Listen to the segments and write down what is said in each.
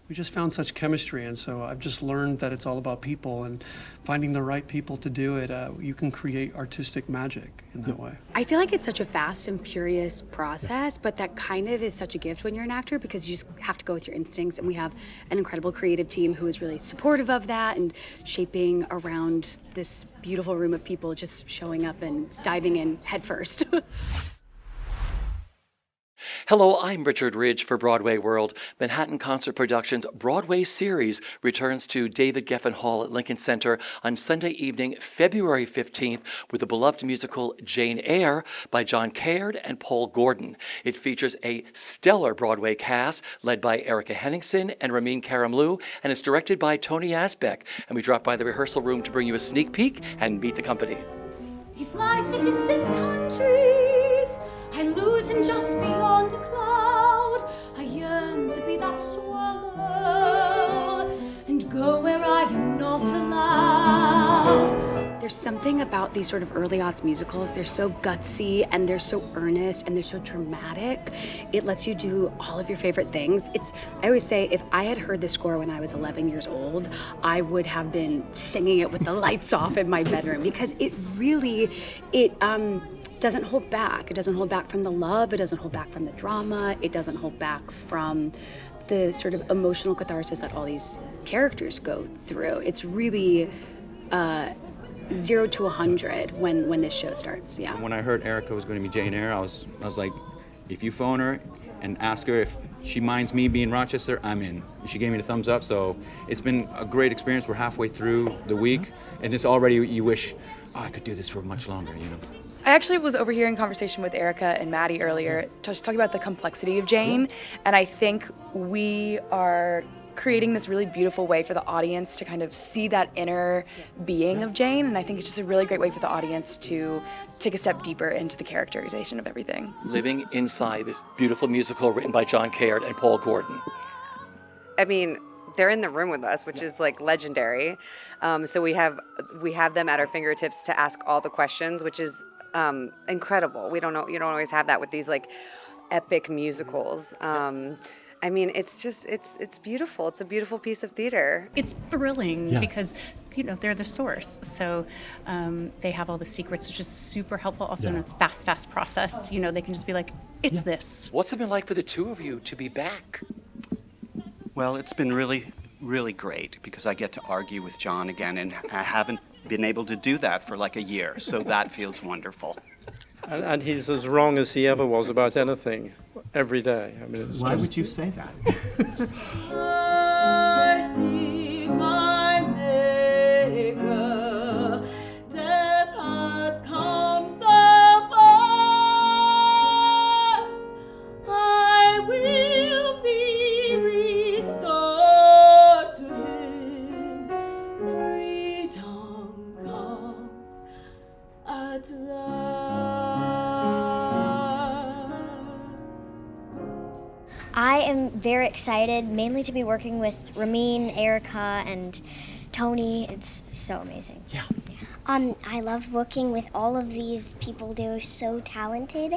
We just found such chemistry, and so I've just learned that it's all about people and finding the right people to do it. You can create artistic magic in that way. I feel like it's such a fast and furious process, but that kind of is such a gift when you're an actor because you just have to go with your instincts, and we have an incredible creative team who is really supportive of that and shaping around this beautiful room of people just showing up and diving in head first. Hello, I'm Richard Ridge for Broadway World. Manhattan Concert Productions' Broadway Series returns to David Geffen Hall at Lincoln Center on Sunday evening, February 15th, with the beloved musical Jane Eyre by John Caird and Paul Gordon. It features a stellar Broadway cast led by Erika Henningsen and Ramin Karimloo, and is directed by Tony Yazbeck. And we dropped by the rehearsal room to bring you a sneak peek and meet the company. He flies to distant countries. I lose him just beyond a cloud. I yearn to be that swallow and go where I am not allowed. There's something about these sort of early aughts musicals. They're so gutsy and they're so earnest and they're so dramatic. It lets you do all of your favorite things. I always say if I had heard this score when I was 11 years old, I would have been singing it with the lights off in my bedroom because it doesn't hold back. It doesn't hold back from the love. It doesn't hold back from the drama. It doesn't hold back from the sort of emotional catharsis that all these characters go through. It's really 0 to 100 when this show starts. Yeah. When I heard Erika was going to be Jane Eyre, I was like, if you phone her and ask her if she minds me being Rochester, I'm in. She gave me the thumbs up, so it's been a great experience. We're halfway through the week, and it's already you wish, I could do this for much longer, you know. I actually was overhearing conversation with Erika and Manie earlier, just talking about the complexity of Jane, and I think we are creating this really beautiful way for the audience to kind of see that inner being of Jane, and I think it's just a really great way for the audience to take a step deeper into the characterization of everything. Living inside this beautiful musical written by John Caird and Paul Gordon. I mean, they're in the room with us, which is like legendary. So we have them at our fingertips to ask all the questions, which is incredible. You don't always have that with these like epic musicals. I mean, it's beautiful. It's a beautiful piece of theater. It's thrilling because, they're the source. So they have all the secrets, which is super helpful. Also in a fast process. They can just be like, it's this. What's it been like for the two of you to be back? Well, it's been really, really great because I get to argue with John again, and I haven't been able to do that for like a year. So that feels wonderful. And he's as wrong as he ever was about anything every day. I mean, Why would you say that? I see my maker. Death has come so fast. I will be restored to him. Freedom comes at last. I am very excited, mainly to be working with Ramin, Erika, and Tony. It's so amazing. Yeah. I love working with all of these people. They're so talented,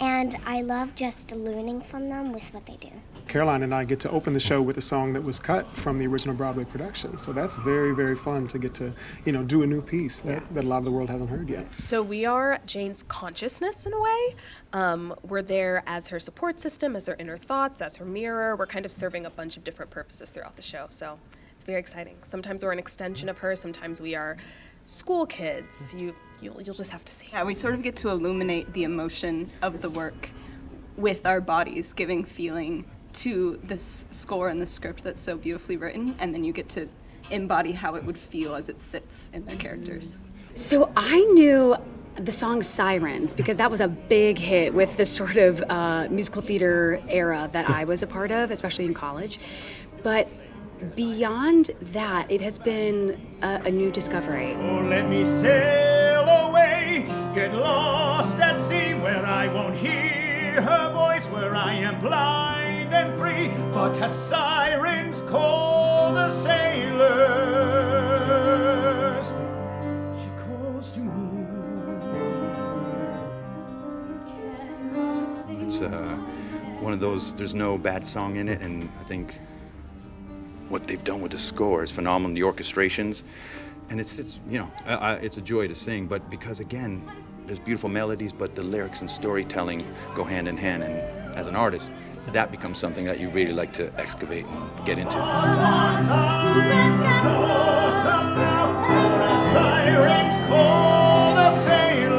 and I love just learning from them with what they do. Caroline and I get to open the show with a song that was cut from the original Broadway production. So that's very, very fun to get to, do a new piece that a lot of the world hasn't heard yet. So we are Jane's consciousness in a way. We're there as her support system, as her inner thoughts, as her mirror. We're kind of serving a bunch of different purposes throughout the show. So it's very exciting. Sometimes we're an extension of her. Sometimes we are school kids. You'll just have to see. Yeah, we sort of get to illuminate the emotion of the work with our bodies, giving feeling to this score and the script that's so beautifully written, and then you get to embody how it would feel as it sits in their characters. So I knew the song Sirens because that was a big hit with the sort of musical theater era that I was a part of, especially in college. But beyond that, it has been a new discovery. Oh, let me sail away, get lost at sea where I won't hear her voice, where I am blind and free, but as sirens call the sailors, she calls to me. It's one of those, there's no bad song in it, and I think what they've done with the score is phenomenal. The orchestrations, and it's you know, it's a joy to sing. But because again, there's beautiful melodies, but the lyrics and storytelling go hand in hand. And as an artist, that becomes something that you really like to excavate and get into. Sirens call the sailors.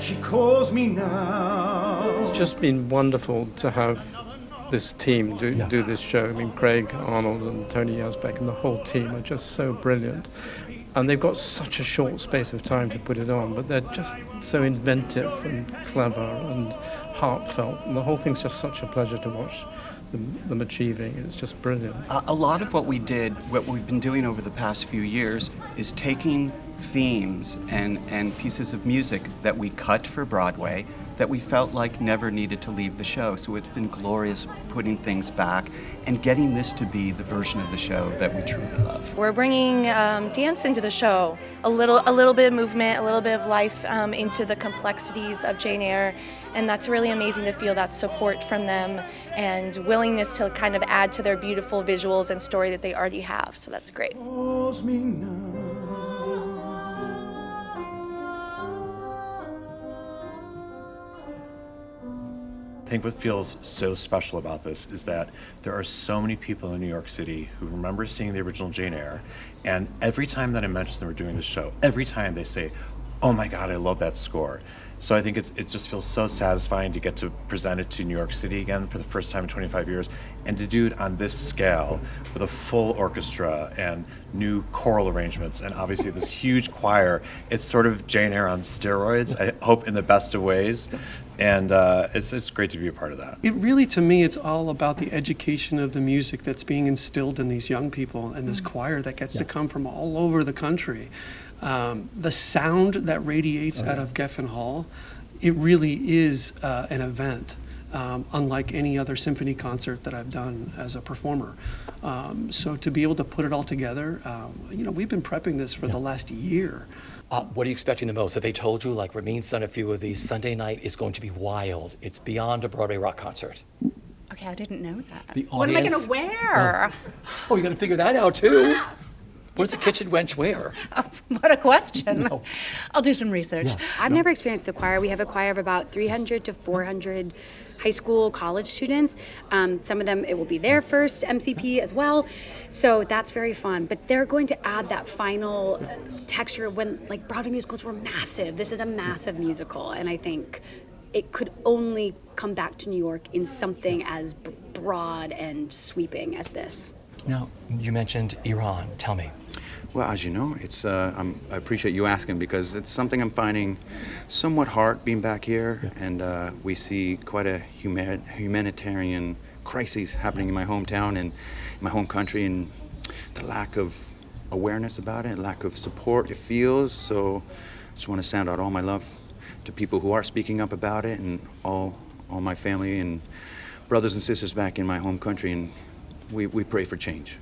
She calls me now. It's just been wonderful to have this team do this show. I mean, Craig Arnold and Tony Yazbeck and the whole team are just so brilliant. And they've got such a short space of time to put it on, but they're just so inventive and clever and heartfelt. And the whole thing's just such a pleasure to watch them achieving. It's just brilliant. A lot of what we've been doing over the past few years is taking themes and pieces of music that we cut for Broadway that we felt like never needed to leave the show. So it's been glorious putting things back and getting this to be the version of the show that we truly love. We're bringing dance into the show, a little bit of movement, a little bit of life into the complexities of Jane Eyre, and that's really amazing to feel that support from them and willingness to kind of add to their beautiful visuals and story that they already have. So that's great. I think what feels so special about this is that there are so many people in New York City who remember seeing the original Jane Eyre, and every time that I mention them or doing the show, every time they say, "Oh my God, I love that score." So I think it just feels so satisfying to get to present it to New York City again for the first time in 25 years, and to do it on this scale with a full orchestra and new choral arrangements, and obviously this huge choir. It's sort of Jane Eyre on steroids, I hope in the best of ways. And it's great to be a part of that. It really, to me, it's all about the education of the music that's being instilled in these young people and this choir that gets to come from all over the country. The sound that radiates out of Geffen Hall, it really is an event, unlike any other symphony concert that I've done as a performer. So to be able to put it all together, we've been prepping this for the last year. What are you expecting the most? Have they told you, like Ramin's done a few of these, Sunday night is going to be wild. It's beyond a Broadway rock concert. Okay, I didn't know that. The What am I audience- going to wear? Oh, you're going to figure that out too? What does a kitchen wench wear? What a question. I'll do some research. I've never experienced the choir. We have a choir of about 300 to 400 high school, college students. Some of them, it will be their first MCP as well. So that's very fun. But they're going to add that final texture when, like, Broadway musicals were massive. This is a massive musical. And I think it could only come back to New York in something as broad and sweeping as this. Now, you mentioned Iran. Tell me. Well, as you know, it's I appreciate you asking, because it's something I'm finding somewhat hard being back here, and we see quite a humanitarian crisis happening in my hometown and my home country, and the lack of awareness about it, lack of support it feels. So I just want to send out all my love to people who are speaking up about it, and all my family and brothers and sisters back in my home country, and we pray for change.